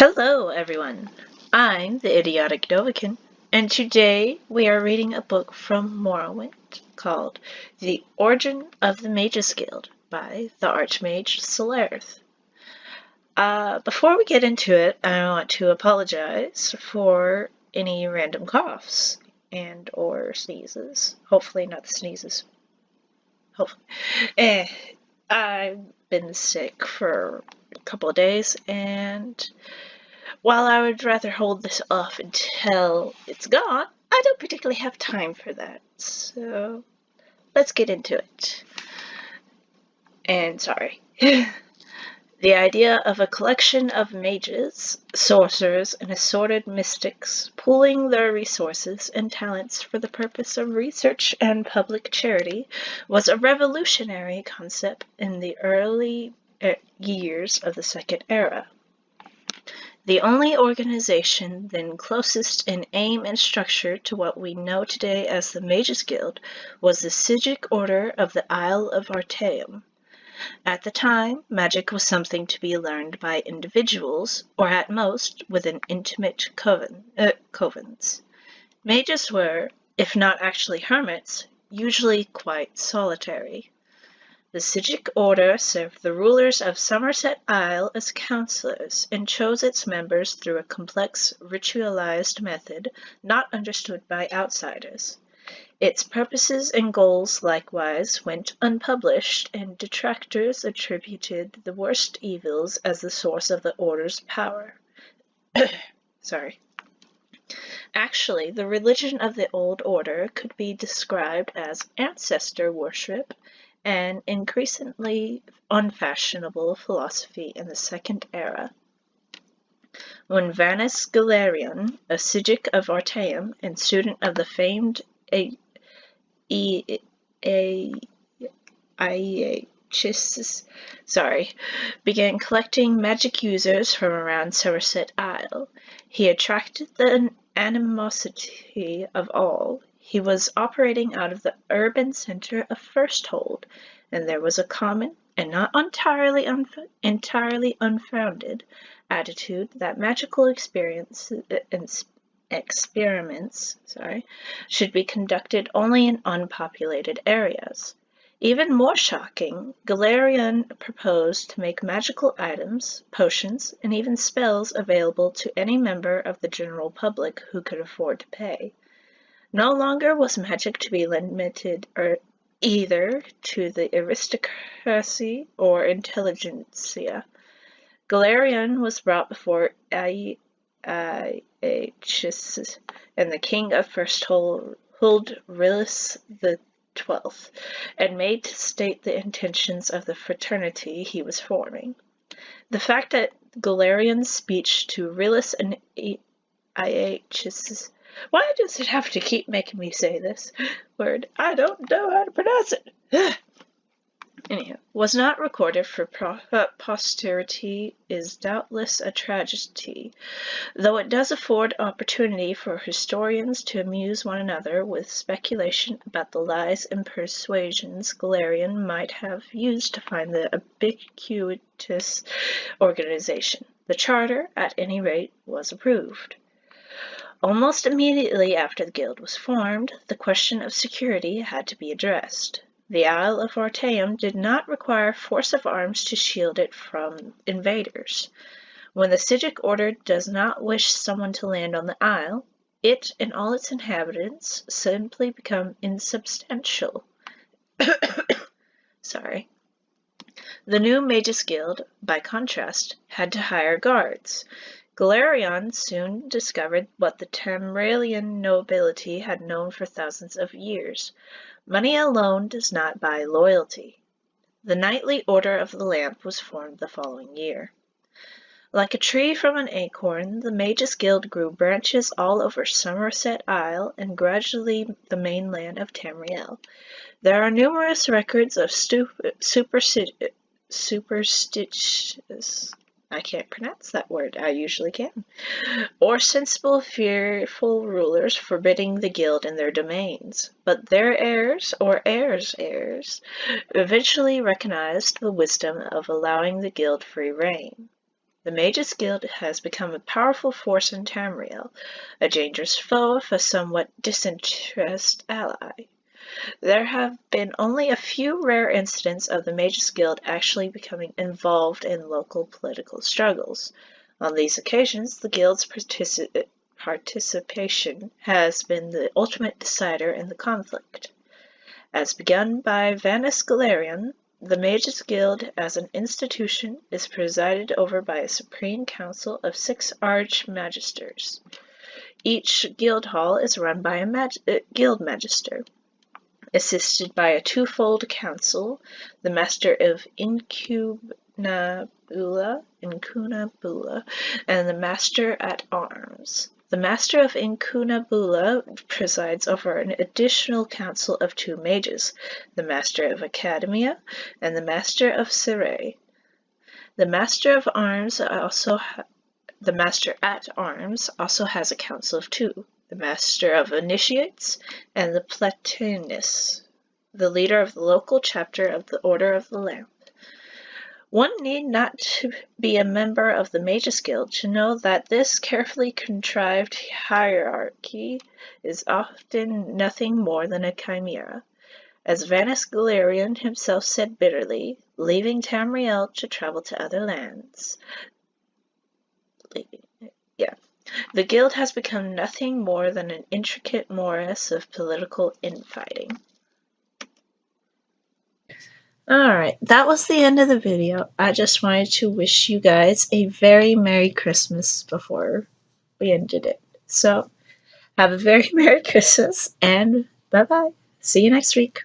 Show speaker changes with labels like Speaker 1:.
Speaker 1: Hello, everyone. I'm the Idiotic Dovikin, and today we are reading a book from Morrowind called The Origin of the Mages Guild by the Archmage Solarith. Before we get into it, I want to apologize for any random coughs and or sneezes. Hopefully not the sneezes. Hopefully. I've been sick for a couple of days, and while I would rather hold this off until it's gone, I don't particularly have time for that. So let's get into it. And sorry. The idea of a collection of mages, sorcerers, and assorted mystics pooling their resources and talents for the purpose of research and public charity was a revolutionary concept in the early years of the Second Era. The only organization then closest in aim and structure to what we know today as the Mages Guild was the Psijic Order of the Isle of Artaeum. At the time, magic was something to be learned by individuals, or at most, within intimate covens. Mages were, if not actually hermits, usually quite solitary. The Psijic Order served the rulers of Somerset Isle as counselors and chose its members through a complex, ritualized method not understood by outsiders. Its purposes and goals likewise went unpublished, and detractors attributed the worst evils as the source of the Order's power. Sorry. Actually, the religion of the Old Order could be described as ancestor worship, an increasingly unfashionable philosophy in the Second Era. When Vanus Galerion, a Psijic of Artaeum and student of the famed began collecting magic users from around Somerset Isle, he attracted the animosity of all. He was operating out of the urban center of Firsthold, and there was a common, and not entirely unfounded, attitude that magical experiments should be conducted only in unpopulated areas. Even more shocking, Galerion proposed to make magical items, potions, and even spells available to any member of the general public who could afford to pay. No longer was magic to be limited either to the aristocracy or intelligentsia. Galerion was brought before Aeachus and the king of Firsthold, Rillis XII, and made to state the intentions of the fraternity he was forming. The fact that Galerion's speech to Rillis and Aeachus— why does it have to keep making me say this word? I don't know how to pronounce it. Anyhow, was not recorded for posterity is doubtless a tragedy, though it does afford opportunity for historians to amuse one another with speculation about the lies and persuasions Galerion might have used to find the ubiquitous organization. The charter, at any rate, was approved. Almost immediately after the guild was formed, the question of security had to be addressed. The Isle of Artaeum did not require force of arms to shield it from invaders. When the Psijic Order does not wish someone to land on the isle, it and all its inhabitants simply become insubstantial. The new Mages Guild, by contrast, had to hire guards. Galerion soon discovered what the Tamralian nobility had known for thousands of years. Money alone does not buy loyalty. The Knightly Order of the Lamp was formed the following year. Like a tree from an acorn, the Mages Guild grew branches all over Somerset Isle and gradually the mainland of Tamriel. There are numerous records of superstitious— I can't pronounce that word, I usually can— or sensible, fearful rulers forbidding the guild in their domains, but their heirs, or heirs' eventually recognized the wisdom of allowing the guild free rein. The Mages Guild has become a powerful force in Tamriel, a dangerous foe if a somewhat disinterested ally. There have been only a few rare incidents of the Mages Guild actually becoming involved in local political struggles. On these occasions, the Guild's participation has been the ultimate decider in the conflict. As begun by Vanus Galerion, the Mages Guild as an institution is presided over by a supreme council of 6 archmagisters. Each guild hall is run by a guild magister, assisted by a twofold council, the Master of Incunabula, and the Master at Arms. The Master of Incunabula presides over an additional council of 2 mages, the Master of Academia and the Master of Siray. The Master at Arms also has a council of 2, the Master of Initiates and the Platinus, the leader of the local chapter of the Order of the Lamp. One need not be a member of the Mages Guild to know that this carefully contrived hierarchy is often nothing more than a chimera. As Vanus Galerion himself said bitterly, leaving Tamriel to travel to other lands. The Guild has become nothing more than an intricate morass of political infighting. Alright, that was the end of the video. I just wanted to wish you guys a very Merry Christmas before we ended it. So, have a very Merry Christmas, and bye-bye. See you next week.